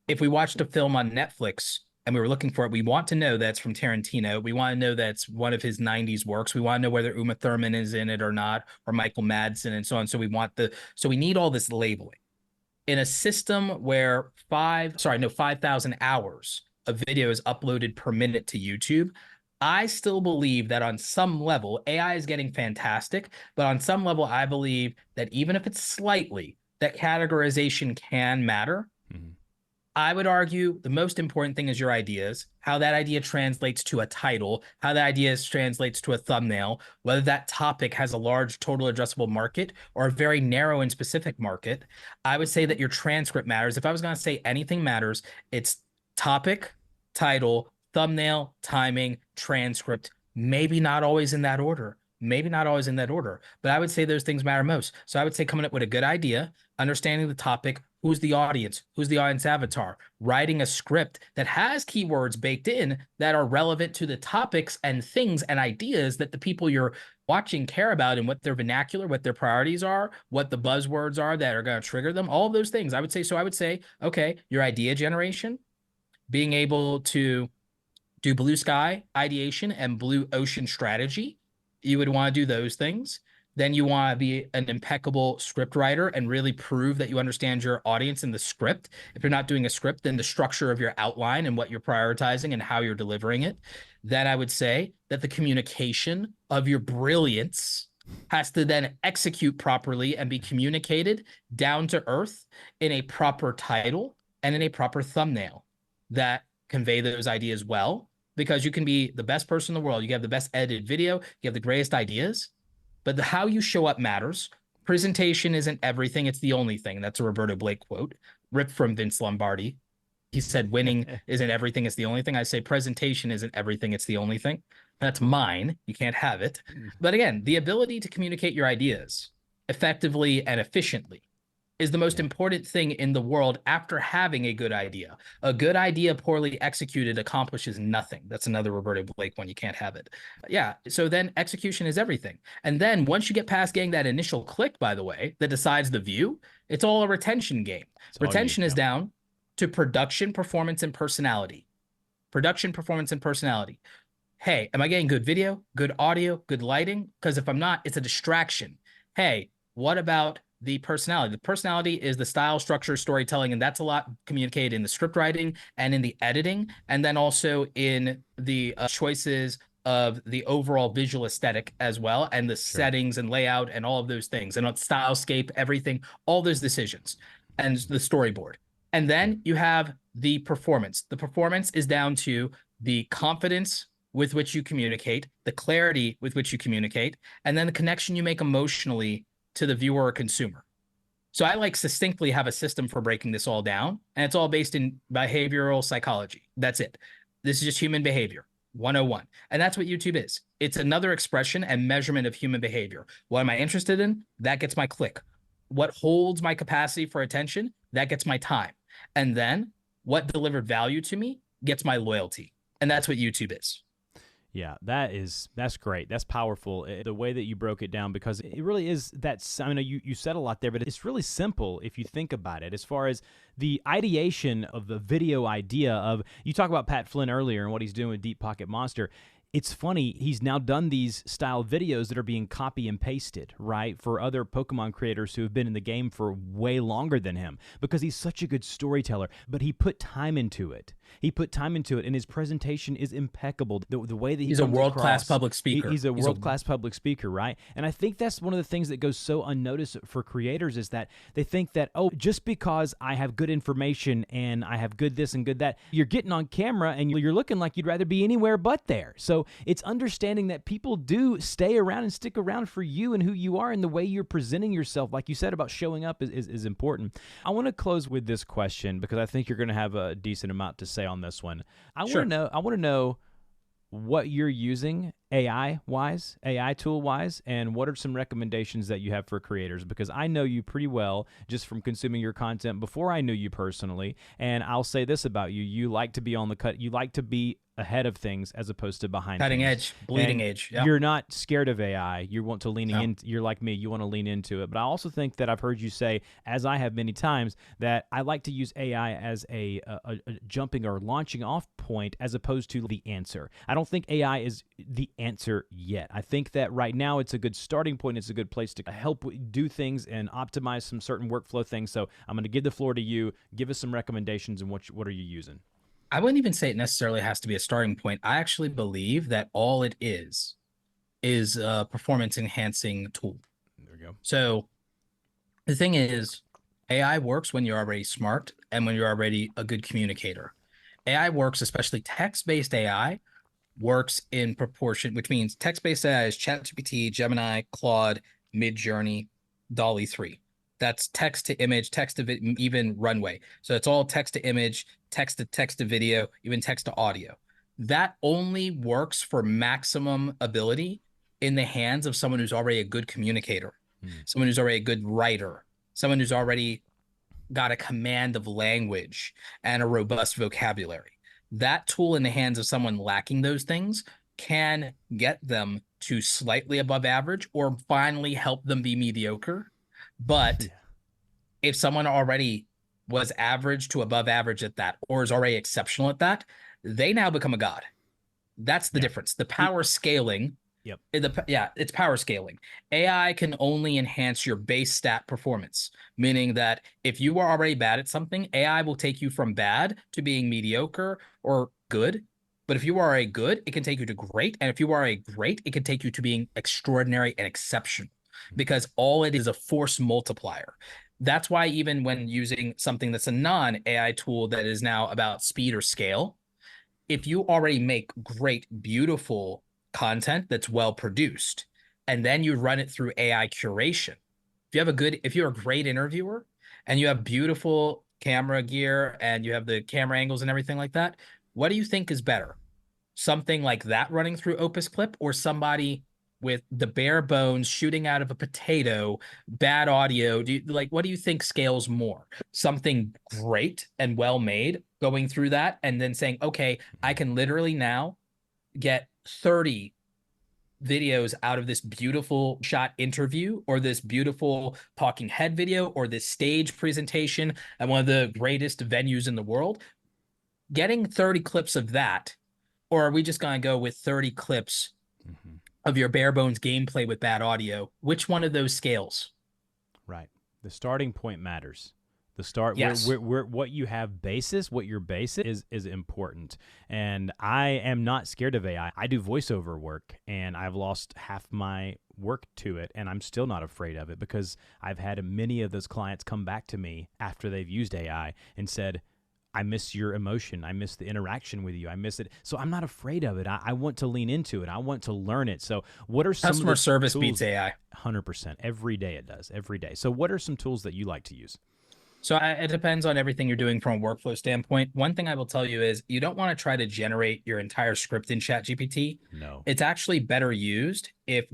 If we watched a film on Netflix and we were looking for it, we want to know that's from Tarantino. We want to know that's one of his 90s works. We want to know whether Uma Thurman is in it or not, or Michael Madsen and so on. So we need all this labeling. In a system where 5,000 hours of video is uploaded per minute to YouTube, I still believe that on some level, AI is getting fantastic, but on some level, I believe that even if it's slightly, that categorization can matter. Mm-hmm. I would argue the most important thing is your ideas, how that idea translates to a title, how that idea translates to a thumbnail, whether that topic has a large total addressable market or a very narrow and specific market. I would say that your transcript matters. If I was going to say anything matters, it's topic, title, thumbnail, timing, transcript, maybe not always in that order. But I would say those things matter most. So I would say coming up with a good idea, understanding the topic, who's the audience avatar, writing a script that has keywords baked in that are relevant to the topics and things and ideas that the people you're watching care about and what their vernacular, what their priorities are, what the buzzwords are that are going to trigger them, all of those things. I would say, okay, your idea generation, being able to do blue sky ideation and blue ocean strategy. You would want to do those things. Then you want to be an impeccable script writer and really prove that you understand your audience and the script. If you're not doing a script, then the structure of your outline and what you're prioritizing and how you're delivering it. Then I would say that the communication of your brilliance has to then execute properly and be communicated down to earth in a proper title and in a proper thumbnail that convey those ideas well. Because you can be the best person in the world. You have the best edited video. You have the greatest ideas. But how you show up matters. Presentation isn't everything. It's the only thing. That's a Roberto Blake quote, ripped from Vince Lombardi. He said, winning isn't everything. It's the only thing. I say presentation isn't everything. It's the only thing. That's mine. You can't have it. But again, the ability to communicate your ideas effectively and efficiently is the most important thing in the world after having a good idea. A good idea poorly executed accomplishes nothing. That's another Roberto Blake one. You can't have it. Yeah. So then execution is everything. And then once you get past getting that initial click, by the way, that decides the view, it's all a retention game. Retention is down to production, performance, and personality. Production, performance, and personality. Hey, am I getting good video, good audio, good lighting? Because if I'm not, it's a distraction. Hey, what about the personality? The personality is the style, structure, storytelling, and that's a lot communicated in the script writing and in the editing, and then also in the choices of the overall visual aesthetic as well, and the settings and layout and all of those things, and on stylescape, everything, all those decisions, and the storyboard. And then you have the performance. The performance is down to the confidence with which you communicate, the clarity with which you communicate, and then the connection you make emotionally to the viewer or consumer. So I succinctly have a system for breaking this all down, and it's all based in behavioral psychology. That's it. This is just human behavior, 101. And that's what YouTube is. It's another expression and measurement of human behavior. What am I interested in? That gets my click. What holds my capacity for attention? That gets my time. And then what delivered value to me gets my loyalty. And that's what YouTube is. Yeah, that's great. That's powerful. The way that you broke it down, because it really is I know you said a lot there, but it's really simple if you think about it. As far as the ideation of the video idea of, you talk about Pat Flynn earlier and what he's doing with Deep Pocket Monster. It's funny, he's now done these style videos that are being copy and pasted, right, for other Pokemon creators who have been in the game for way longer than him, because he's such a good storyteller. But he put time into it. And his presentation is impeccable. The way that he's a world-class public speaker. He's a world-class public speaker, right? And I think that's one of the things that goes so unnoticed for creators, is that they think that, oh, just because I have good information and I have good this and good that, you're getting on camera and you're looking like you'd rather be anywhere but there. So it's understanding that people do stay around and stick around for you and who you are, and the way you're presenting yourself, like you said about showing up, is important. I want to close with this question, because I think you're going to have a decent amount to say on this one. I want to know what you're using AI tool wise, and what are some recommendations that you have for creators, because I know you pretty well just from consuming your content before I knew you personally. And I'll say this about you: you like to be on the cut, you like to be ahead of things as opposed to behind cutting things. edge, bleeding edge. Yep. You're not scared of AI. You want to you're like me, you want to lean into it. But I also think that I've heard you say, as I have many times, that I like to use AI as a jumping or launching off point, as opposed to the answer. I don't think AI is the answer yet. I think that right now it's a good starting point. It's a good place to help do things and optimize some certain workflow things. So I'm going to give the floor to you. Give us some recommendations, and what are you using? I wouldn't even say it necessarily has to be a starting point. I actually believe that all it is a performance enhancing tool. There we go. So the thing is, AI works when you're already smart and when you're already a good communicator. AI works, especially text-based AI, works in proportion, which means text-based AI is ChatGPT, Gemini, Claude, Midjourney, DALL-E 3. That's text to image, text to even Runway. So it's all text to image, text to video, even text to audio. That only works for maximum ability in the hands of someone who's already a good communicator, someone who's already a good writer, someone who's already got a command of language and a robust vocabulary. That tool in the hands of someone lacking those things can get them to slightly above average, or finally help them be mediocre. But if someone already was average to above average at that, or is already exceptional at that, they now become a god. That's the difference. The power scaling. Yep. It's power scaling. AI can only enhance your base stat performance, meaning that if you are already bad at something, AI will take you from bad to being mediocre or good. But if you are a good, it can take you to great. And if you are a great, it can take you to being extraordinary and exceptional, because all it is a force multiplier. That's why even when using something that's a non-AI tool that is now about speed or scale, if you already make great, beautiful content that's well produced, and then you run it through AI curation, if you're a great interviewer and you have beautiful camera gear and you have the camera angles and everything like that, what do you think is better? Something like that running through Opus Clip, or somebody with the bare bones shooting out of a potato, bad audio? What do you think scales more? Something great and well made going through that, and then saying, okay, I can literally now get 30 videos out of this beautiful shot interview, or this beautiful talking head video, or this stage presentation at one of the greatest venues in the world. Getting 30 clips of that, or are we just going to go with 30 clips of your bare bones gameplay with bad audio? Which one of those scales? Right. The starting point matters. The start, yes. what you have basis, what your base is important. And I am not scared of AI. I do voiceover work, and I've lost half my work to it, and I'm still not afraid of it, because I've had many of those clients come back to me after they've used AI and said, I miss your emotion. I miss the interaction with you. I miss it. So I'm not afraid of it. I want to lean into it. I want to learn it. So what are some customer service tools? Beats AI? 100%. Every day it does. Every day. So what are some tools that you like to use? So it depends on everything you're doing from a workflow standpoint. One thing I will tell you is you don't want to try to generate your entire script in ChatGPT. No. It's actually better used if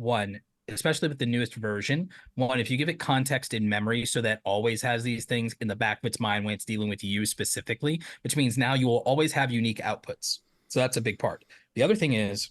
especially with the newest version, if you give it context in memory, so that always has these things in the back of its mind when it's dealing with you specifically, which means now you will always have unique outputs. So that's a big part. The other thing is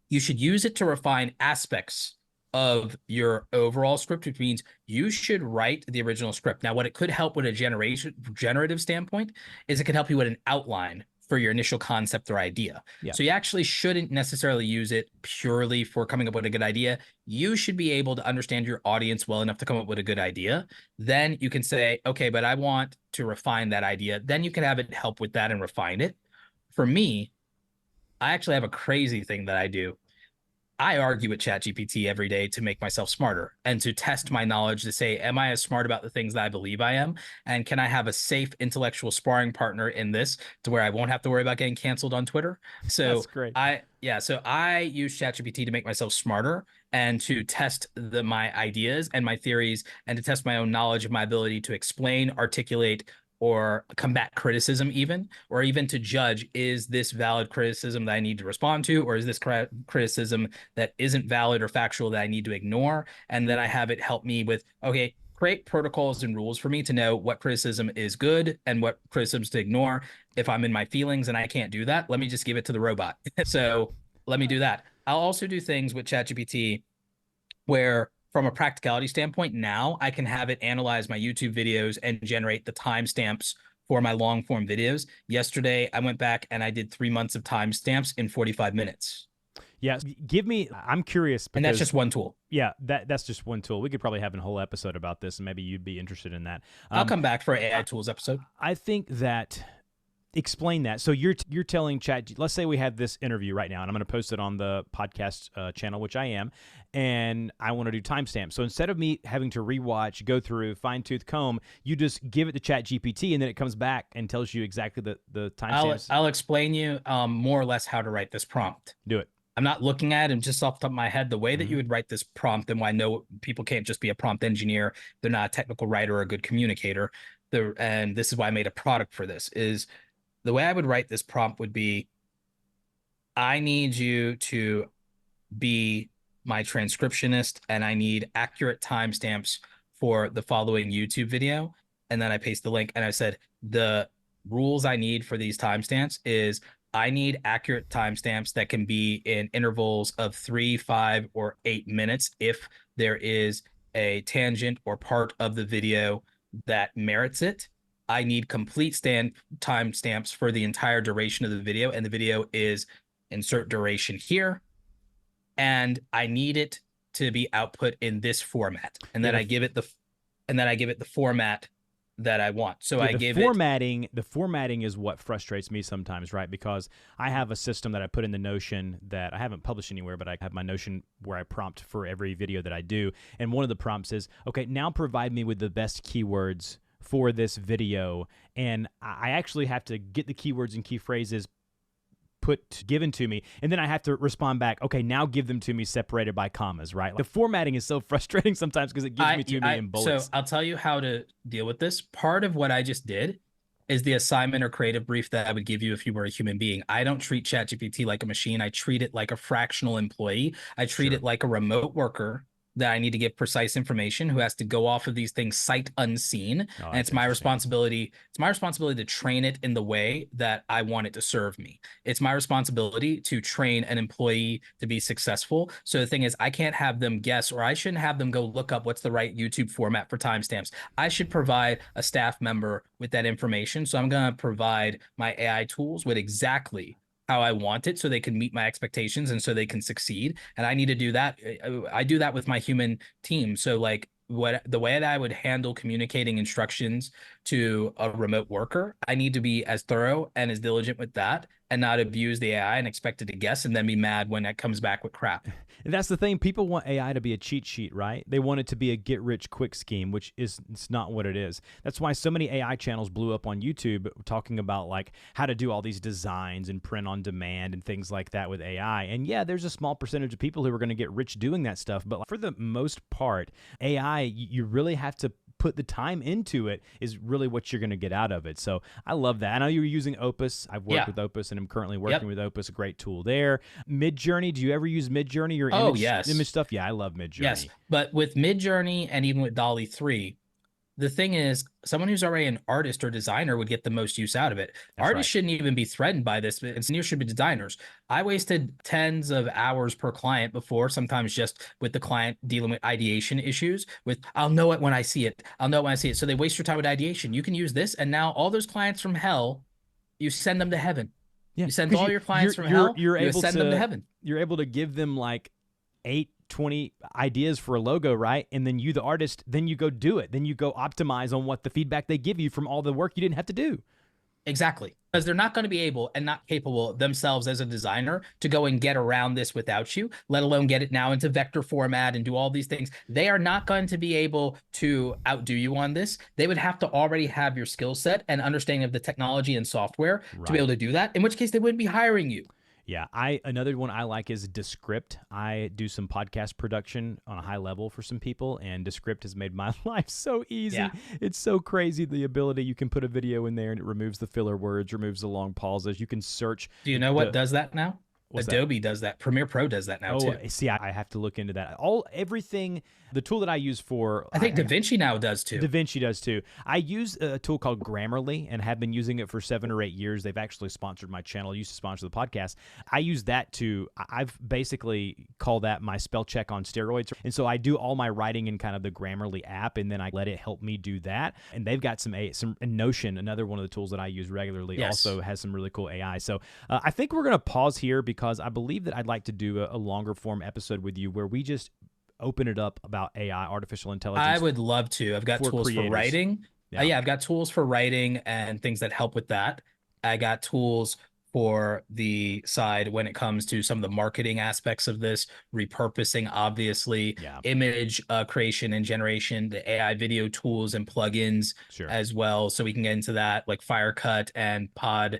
You should use it to refine aspects of your overall script, which means you should write the original script. Now, what it could help with a generative standpoint is it could help you with an outline for your initial concept or idea. Yeah. So you actually shouldn't necessarily use it purely for coming up with a good idea. You should be able to understand your audience well enough to come up with a good idea. Then you can say, okay, but I want to refine that idea. Then you can have it help with that and refine it. For me, I actually have a crazy thing that I do. I argue with ChatGPT every day to make myself smarter and to test my knowledge to say, am I as smart about the things that I believe I am? And can I have a safe intellectual sparring partner in this to where I won't have to worry about getting canceled on Twitter? So That's great. so I use ChatGPT to make myself smarter and to test my ideas and my theories and to test my own knowledge of my ability to explain, articulate, or combat criticism even, or even to judge, is this valid criticism that I need to respond to, or is this criticism that isn't valid or factual that I need to ignore? And then I have it help me with, okay, create protocols and rules for me to know what criticism is good and what criticisms to ignore. If I'm in my feelings and I can't do that, let me just give it to the robot. So let me do that. I'll also do things with ChatGPT where, from a practicality standpoint, now I can have it analyze my YouTube videos and generate the timestamps for my long form videos. Yesterday, I went back and I did 3 months of timestamps in 45 minutes. Yeah, I'm curious. Because, and that's just one tool. Yeah, that's just one tool. We could probably have a whole episode about this, and maybe you'd be interested in that. I'll come back for an AI tools episode. I think that... Explain that. So you're telling Chat, let's say we have this interview right now, and I'm going to post it on the podcast channel, which I am, and I want to do timestamps. So instead of me having to rewatch, go through, fine-tooth comb, you just give it to Chat GPT, and then it comes back and tells you exactly the timestamps. I'll explain you more or less how to write this prompt. Do it. I'm not looking at it just off the top of my head. The way that you would write this prompt, and why I know people can't just be a prompt engineer, they're not a technical writer or a good communicator, and this is why I made a product for this, is the way I would write this prompt would be, I need you to be my transcriptionist, and I need accurate timestamps for the following YouTube video. And then I paste the link, and I said, the rules I need for these timestamps is I need accurate timestamps that can be in intervals of 3, 5, or 8 minutes if there is a tangent or part of the video that merits it. I need complete timestamps for the entire duration of the video, and the video is insert duration here. And I need it to be output in this format. And then I give it the format that I want. So the formatting is what frustrates me sometimes, right? Because I have a system that I put in the Notion that I haven't published anywhere, but I have my Notion where I prompt for every video that I do. And one of the prompts is, okay, now provide me with the best keywords for this video, and I actually have to get the keywords and key phrases given to me, and then I have to respond back, okay, now give them to me separated by commas, right? Like, the formatting is so frustrating sometimes because it gives me in bullets. So I'll tell you how to deal with this. Part of what I just did is the assignment or creative brief that I would give you if you were a human being. I don't treat ChatGPT like a machine. I treat it like a fractional employee. I treat it like a remote worker that I need to give precise information, who has to go off of these things sight unseen. And it's my responsibility. It's my responsibility to train it in the way that I want it to serve me. It's my responsibility to train an employee to be successful. So the thing is, I can't have them guess, or I shouldn't have them go look up what's the right YouTube format for timestamps. I should provide a staff member with that information. So I'm going to provide my AI tools with exactly how I want it so they can meet my expectations and so they can succeed. And I need to do that. I do that with my human team. So like the way that I would handle communicating instructions to a remote worker, I need to be as thorough and as diligent with that and not abuse the AI and expect it to guess and then be mad when it comes back with crap. And that's the thing. People want AI to be a cheat sheet, right? They want it to be a get-rich-quick scheme, which it's not what it is. That's why so many AI channels blew up on YouTube talking about like how to do all these designs and print on demand and things like that with AI. And yeah, there's a small percentage of people who are going to get rich doing that stuff. But for the most part, AI, you really have to put the time into it is really what you're going to get out of it. So I love that. I know you were using Opus. I've worked with Opus and I'm currently working with Opus, a great tool there. Midjourney, do you ever use Midjourney or image stuff? Yeah, I love Midjourney. Yes, but with Midjourney and even with DALL-E 3, the thing is, someone who's already an artist or designer would get the most use out of it. That's Artists right. shouldn't even be threatened by this, but neither should be designers. I wasted tens of hours per client before, sometimes just with the client dealing with ideation issues with, I'll know it when I see it. I'll know it when I see it. So they waste your time with ideation. You can use this. And now all those clients from hell, you send them to heaven. Yeah. You send all your clients from hell, you're you able send to, them to heaven. You're able to give them like 20 ideas for a logo, right? And then you, the artist, then you go do it. Then you go optimize on what the feedback they give you from all the work you didn't have to do. Exactly. Because they're not going to be able and not capable themselves as a designer to go and get around this without you, let alone get it now into vector format and do all these things. They are not going to be able to outdo you on this. They would have to already have your skill set and understanding of the technology and software to be able to do that, in which case they wouldn't be hiring you. Yeah, another one I like is Descript. I do some podcast production on a high level for some people, and Descript has made my life so easy. Yeah. It's so crazy, the ability you can put a video in there and it removes the filler words, removes the long pauses. You can search. Do you know what does that now? What's Adobe does that. Premiere Pro does that now too. See, I have to look into that. Everything, the tool that I use for... I think DaVinci now does too. DaVinci does too. I use a tool called Grammarly and have been using it for 7 or 8 years. They've actually sponsored my channel. I used to sponsor the podcast. I use that to... I've basically called that my spell check on steroids. And so I do all my writing in kind of the Grammarly app, and then I let it help me do that. And they've got some Notion, another one of the tools that I use regularly, also has some really cool AI. So I think we're going to pause here because I believe that I'd like to do a longer form episode with you where we just open it up about AI, artificial intelligence. I would love to. I've got tools for writing. I've got tools for writing and things that help with that. I got tools for the side when it comes to some of the marketing aspects of this, repurposing, obviously, image creation and generation, the AI video tools and plugins as well. So we can get into that, like Firecut and Podcut?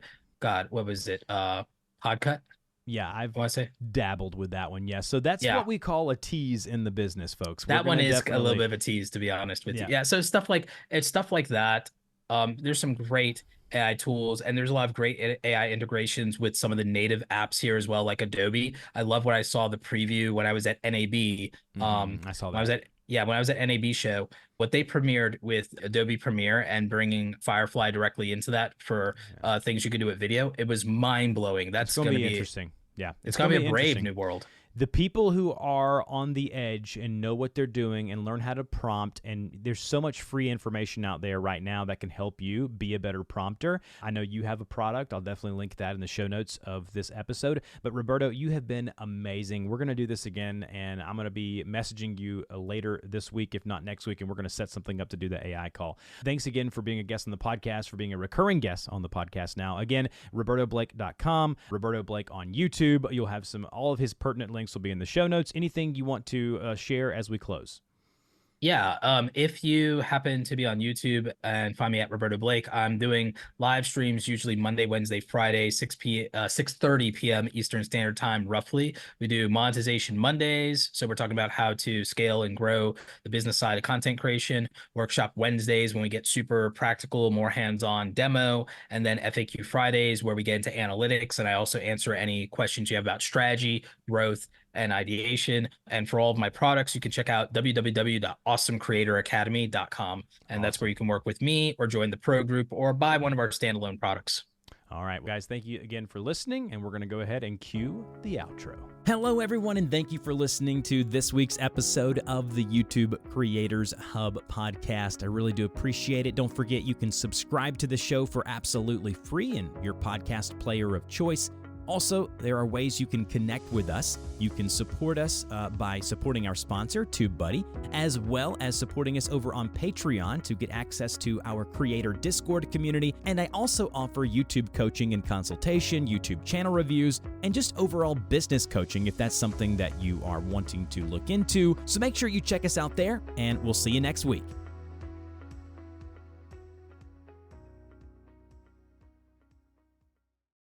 Yeah, I've dabbled with that one. Yeah, so that's what we call a tease in the business, folks. That one is a little bit of a tease, to be honest with you. Yeah, so stuff like that. There's some great AI tools, and there's a lot of great AI integrations with some of the native apps here as well, like Adobe. I love what I saw the preview when I was at NAB. I saw that. When I was at NAB show, what they premiered with Adobe Premiere and bringing Firefly directly into that for things you could do with video, it was mind blowing. That's going to be interesting. Yeah, it's going to be a brave new world. The people who are on the edge and know what they're doing and learn how to prompt, and there's so much free information out there right now that can help you be a better prompter. I know you have a product. I'll definitely link that in the show notes of this episode. But Roberto, you have been amazing. We're going to do this again, and I'm going to be messaging you later this week, if not next week, and we're going to set something up to do the AI call. Thanks again for being a guest on the podcast, for being a recurring guest on the podcast now. Again, RobertoBlake.com, Roberto Blake on YouTube. You'll have all of his pertinent links will be in the show notes. Anything you want to share as we close? Yeah, if you happen to be on YouTube and find me at Roberto Blake, I'm doing live streams usually Monday, Wednesday, Friday, 6:30 p.m. Eastern Standard Time, roughly. We do monetization Mondays, so we're talking about how to scale and grow the business side of content creation. Workshop Wednesdays when we get super practical, more hands-on demo, and then FAQ Fridays where we get into analytics, and I also answer any questions you have about strategy, growth, and ideation. And for all of my products, you can check out www.awesomecreatoracademy.com. And that's where you can work with me or join the pro group or buy one of our standalone products. All right, guys, thank you again for listening, and we're going to go ahead and cue the outro. Hello, everyone, and thank you for listening to this week's episode of the YouTube Creators Hub podcast. I really do appreciate it. Don't forget, you can subscribe to the show for absolutely free in your podcast player of choice. Also, there are ways you can connect with us. You can support us by supporting our sponsor, TubeBuddy, as well as supporting us over on Patreon to get access to our creator Discord community. And I also offer YouTube coaching and consultation, YouTube channel reviews, and just overall business coaching if that's something that you are wanting to look into. So make sure you check us out there, and we'll see you next week.